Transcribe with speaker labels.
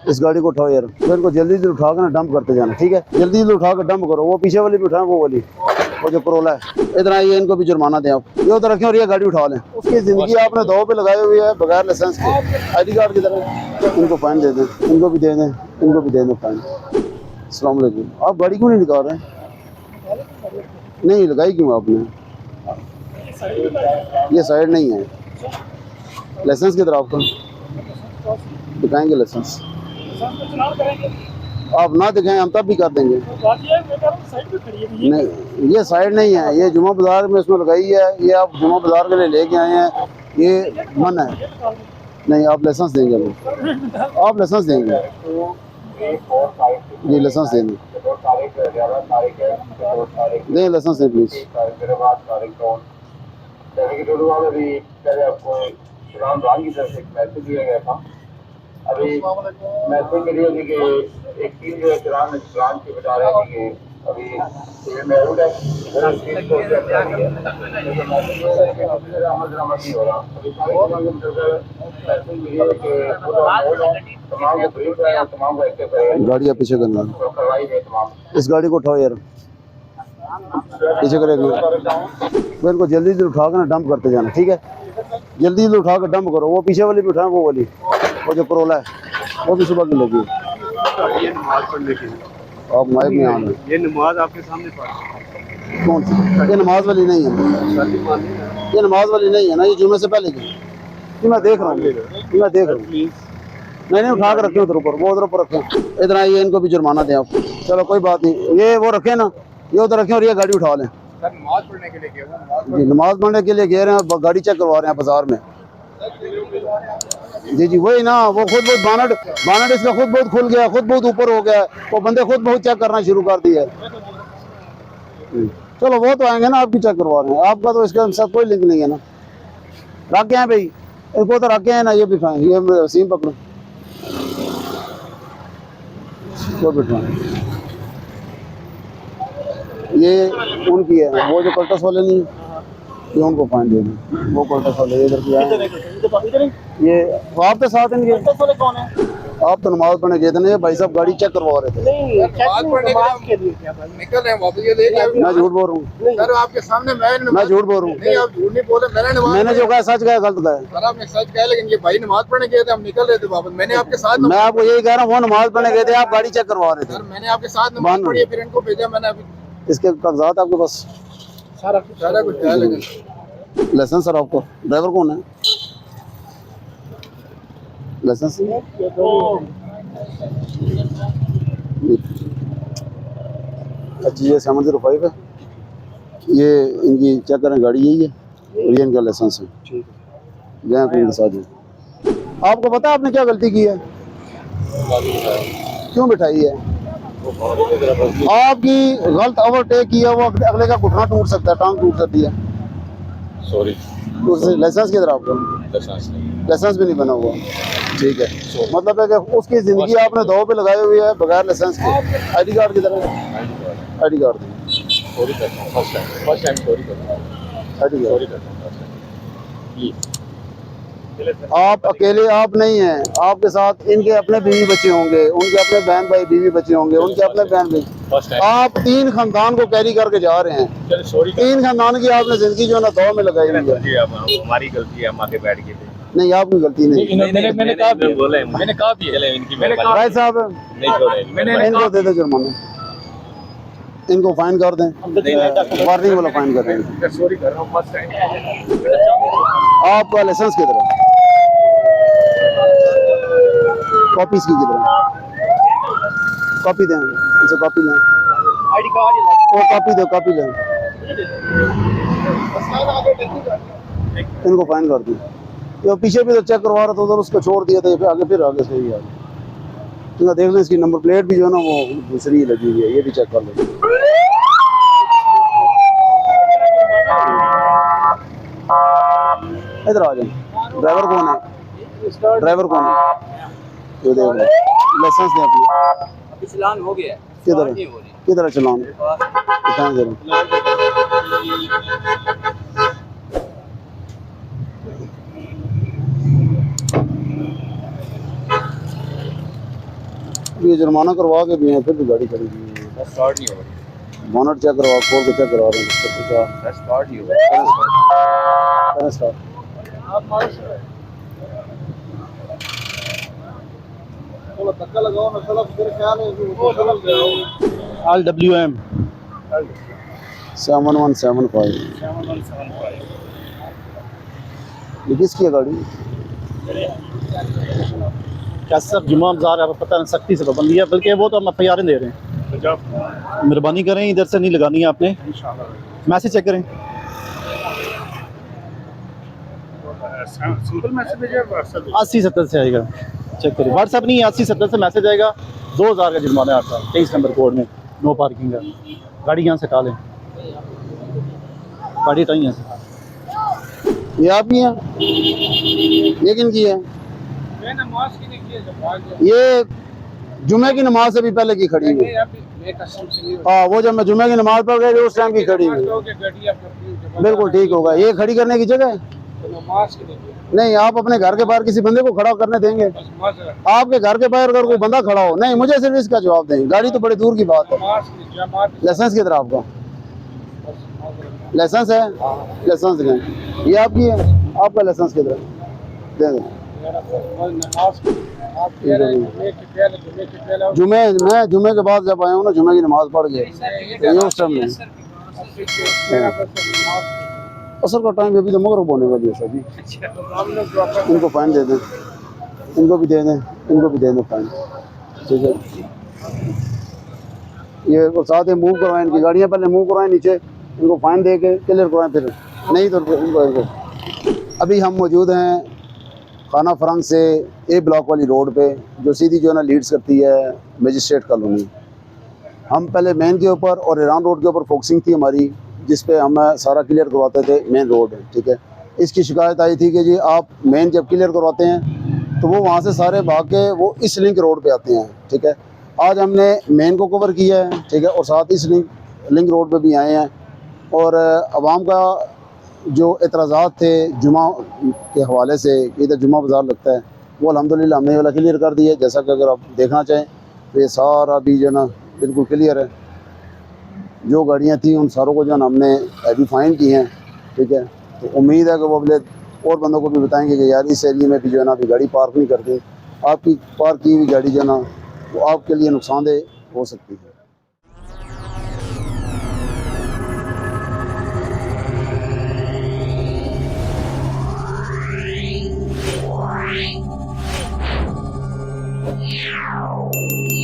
Speaker 1: इस गाड़ी को उठाओ यार, तो इनको जल्दी से उठा कर ना डंप करते जाना, ठीक है? जल्दी से उठा कर डंप करो। वो पीछे वाली भी उठाए, वो वाली, वो जो करोला है। इधर आइए, इनको भी जुर्माना दें आप। ये उधर रखें और ये गाड़ी उठा लें। उसकी जिंदगी आपने दाव पे लगाई हुई है बगैर लाइसेंस के। ID कार्ड की तरह इनको फाइन दे दें, इनको भी दे दें, इनको भी दे दें फाइन। अस्सलाम वालेकुम। आप गाड़ी क्यों नहीं निकाल रहे हैं? नहीं लगाई क्यों आपने? ये साइड नहीं है। लाइसेंस किधर आपका? दिखाएंगे लाइसेंस। आप ना दिखाएं हम तब भी कर देंगे। नहीं, ये साइड नहीं है, ये जुमा बाजार में इसमें लगाई है। ये आप जुमा बाजार के लिए लेके आए हैं, ये मन है। नहीं, आप लाइसेंस देंगे हमें, आप लाइसेंस देंगे जी, लाइसेंस देंगे। नहीं, लाइसेंस दें प्लीज़।
Speaker 2: अभी मैसेज के लिए कि एक टीम जो है चलान की बता रहे हैं कि अभी ये महूद है वो चीज को क्या है लेकिन मैसेज ये है कि अभी अमल नहीं हो रहा। अभी मैसेज मिली है कि तमाम को ब्रीफ है, तमाम को एक्टिव करें।
Speaker 1: गाड़ियाँ पीछे करना,
Speaker 2: तो करवाई दे तमाम।
Speaker 1: इस गाड़ी को उठाओ यार, पीछे करेगा। तो इनको जल्दी से उठा कर ना डंप करते जाना, ठीक है? जल्दी से उठा कर डंप करो। वो पीछे वाली भी उठाए, वो वाली, वो जो करोला है, वो भी सुबह की लगी।
Speaker 3: ये नमाज पढ़ने के लिए
Speaker 1: आप माइक में आना।
Speaker 3: ये नमाज आपके सामने पढ़।
Speaker 1: कौन सी? ये नमाज वाली नहीं है, ये नमाज वाली नहीं है ना, ये जुमे से पहले की। ये मैं देख रहा हूँ, ये मैं देख रहा हूँ। नहीं, उठा कर रखें उधर ऊपर, वो उधर ऊपर रखें। इधर आइए, इनको भी जुर्माना दें आप। चलो कोई बात नहीं, ये वो रखें ना, ये उधर रखें और ये गाड़ी उठा लें।
Speaker 2: नमाज पढ़ने के लिए गए
Speaker 1: जी, नमाज पढ़ने के लिए गए रहे हैं, गाड़ी चेक करवा रहे हैं बाजार में। जी जी, वही ना, वो खुद बहुत बानट इसका खुद बहुत खुल गया, खुद बहुत ऊपर हो गया। वो बंदे खुद बहुत चेक करना शुरू कर दिया। चलो वो तो आएंगे ना, आपकी चेक करवा रहे हैं, आपका तो इसके साथ कोई लिंक नहीं है ना। रख के हैं भाई, इनको तो रख के हैं ना। ये भी फाइन, ये वसीम पकड़ो, तो बिठा। ये उनकी है, वो जो कल्टस वाले नहीं, ये उनको फाइन दे दें। वो कल्टस वाले इधर की आए, ये आप तो साथ इनके।
Speaker 2: कौन है?
Speaker 1: आप तो नमाज पढ़ने गए थे ना, ये भाई साहब गाड़ी चेक करवा रहे थे।
Speaker 2: निकल रहे हैं वापस, ये ले जाए।
Speaker 1: मैं झूठ बोल रहा हूँ
Speaker 2: सर आपके सामने
Speaker 1: मैं झूठ बोल रहा हूँ।
Speaker 2: नहीं, आप झूठ नहीं बोले।
Speaker 1: मैंने जो कहा सच कहा, गलत कहा?
Speaker 2: सर आपने सच कहा, लेकिन ये भाई नमाज पढ़ने गए थे, हम निकल रहे थे वापस। मैंने आपके साथ
Speaker 1: मैं आपको यही कह रहा हूँ, वो नमाज पढ़ने गए थे, आप गाड़ी चेक करवा रहे
Speaker 2: सर
Speaker 1: थे।
Speaker 2: मैंने आपके साथ नमाज पढ़ी, फिर इनको भेजा मैंने। अभी
Speaker 1: इसके कागजात आपके पास
Speaker 2: सारा कुछ है, लेकिन
Speaker 1: लाइसेंस सर आपको? ड्राइवर कौन है? लाइसेंस ये 705 है। ये इनकी चेक करें, गाड़ी यही है और ये इनका लाइसेंस है। गए अपने साथ ही। आपको पता है आपने क्या गलती की है? क्यों बिठाई है? आपकी गलत ओवरटेक किया, वो अगले का घुटना टूट सकता है, टांग टूट सकती है।
Speaker 2: सॉरी।
Speaker 1: लाइसेंस किधर आपका? लाइसेंस भी नहीं बना हुआ, ठीक है। मतलब है कि उसकी जिंदगी आपने दाव पे लगाई हुई है बगैर लाइसेंस के। ID कार्ड की तरह ID कार्ड आप अकेले आप नहीं हैं, आपके साथ इनके अपने बीवी बच्चे होंगे, उनके अपने बहन भाई बीवी बच्चे होंगे, उनके अपने बहन भाई। आप 3 खानदान को कैरी करके जा रहे हैं। 3 खानदान की आपने जिंदगी जो है ना दाव में लगाई हुई है।
Speaker 2: हमारी गलती है, हम आगे बैठ गए थे।
Speaker 1: नहीं, आपकी गलती नहीं।
Speaker 2: मैंने कहा
Speaker 1: भाई साहब इनको दे दो जुर्माना, इनको फाइन कर दें, वार्निंग वाला फाइन कर दें।
Speaker 2: सॉरी कर रहा हूँ, फर्स्ट टाइम।
Speaker 1: आपका लाइसेंस किधर है? कॉपी इसकी किधर है? कॉपी दें, इसे कॉपी लें।
Speaker 2: ID कार्ड
Speaker 1: वो कॉपी दो, कॉपी लें, इनको फाइन कर दें। ये पीछे भी तो चेक करवा रहा था, उधर उसको छोड़ दिया था, फिर आगे से ही आगे। तो देख लें, इसकी नंबर प्लेट भी जो है ना वो दूसरी लगी हुई है, ये भी चेक कर लें। इधर आ जाए। ड्राइवर कौन है? ड्राइवर कौन है? ये देख लो, लाइसेंस दे अपना।
Speaker 2: अभी चलान हो गया है।
Speaker 1: किधर है चलान? दिखाएं जरूर। ये जुर्माना करवा के भी हैं, फिर भी गाड़ी खड़ी की है।
Speaker 4: बस स्टार्ट नहीं हो रही,
Speaker 1: बोनट चेक करवा, खोल के चेक करवा रहे हैं।
Speaker 4: बस स्टार्ट नहीं हो रही।
Speaker 1: धक्का लगाओ ना, चलो फिर ख्याल है
Speaker 3: LWM
Speaker 1: 7175। ये किसकी है गाड़ी?
Speaker 5: कैसर जुम्मा बाजार आपको पता है सख्ती से पाबंदी है, बल्कि वो तो हम FIR दे रहे हैं। मेहरबानी करें, इधर से नहीं लगानी है आपने। मैसेज चेक करें।
Speaker 3: सिंपल मैसेज है व्हाट्सएप
Speaker 5: 80-70 से आएगा, चेक करें। व्हाट्सएप नहीं, 80-70 से मैसेज आएगा। 2000 का जुर्माना है आपका 23 नंबर कोड में, नो पार्किंग का। गाड़ी यहाँ से हटा लें, गाड़ी हटाई यहाँ से।
Speaker 1: ये आपकी है? ये किन की है? ये जुमे की नमाज से भी पहले की खड़ी हुई। हाँ, वो जब मैं जुमे की नमाज पढ़ गई उस टाइम की खड़ी हुई। बिल्कुल ठीक होगा। ये खड़ी करने की जगह है? नहीं, आप अपने घर के बाहर किसी बंदे को खड़ा करने देंगे? आपके घर के बाहर अगर कोई बंदा खड़ा हो, नहीं, मुझे सिर्फ इसका जवाब दें। गाड़ी तो बड़ी दूर की बात है। लाइसेंस किधर आपका? लाइसेंस है? लाइसेंस दें। ये आपकी है? आपका लाइसेंस किधर है? दे दें। जुमे के बाद जब आया हूँ ना, जुमे की नमाज पढ़ गए ये उस टाइम में असर का टाइम अभी तो मगरब होने वाली है सर जी। इनको फाइन दे दें, इनको भी दे दें, इनको भी दे दें फाइन, ठीक है। ये साथ ही मूव करवाएं, इनकी गाड़ियाँ पहले मूव करवाएं नीचे, इनको फाइन दे के क्लियर करवाएं, फिर नहीं तो इनको। अभी हम मौजूद हैं खाना फरंग से ए ब्लॉक वाली रोड पे, जो सीधी जो है ना लीड्स करती है मजिस्ट्रेट कॉलोनी। हम पहले मेन के ऊपर और ईरान रोड के ऊपर फोकसिंग थी हमारी, जिस पे हम सारा क्लियर करवाते थे मेन रोड, ठीक है। इसकी शिकायत आई थी कि जी आप मेन जब क्लियर करवाते हैं तो वो वहाँ से सारे भाग के वो इस लिंक रोड पे आते हैं, ठीक है। आज हमने मेन को कवर किया है, ठीक है, और साथ इस लिंक रोड पे भी आए हैं। और आवाम का जो एतराज़ात थे जुमा के हवाले से, इधर जुमा बाज़ार लगता है, वो अल्हम्दुलिल्लाह हमने वाला क्लियर कर दिया है। जैसा कि अगर आप देखना चाहें तो ये सारा भी जो ना बिल्कुल क्लियर है। जो गाड़ियाँ थी उन सारों को जो है हमने अभी फाइन की हैं, ठीक है। तो उम्मीद है कि वो अगले और बंदों को भी बताएंगे कि यार इस एरिया में भी जो है ना अभी गाड़ी पार्क नहीं करते। आपकी पार्क की हुई गाड़ी जो है ना वो आपके लिए नुकसानदेह हो सकती है।
Speaker 6: Yeah.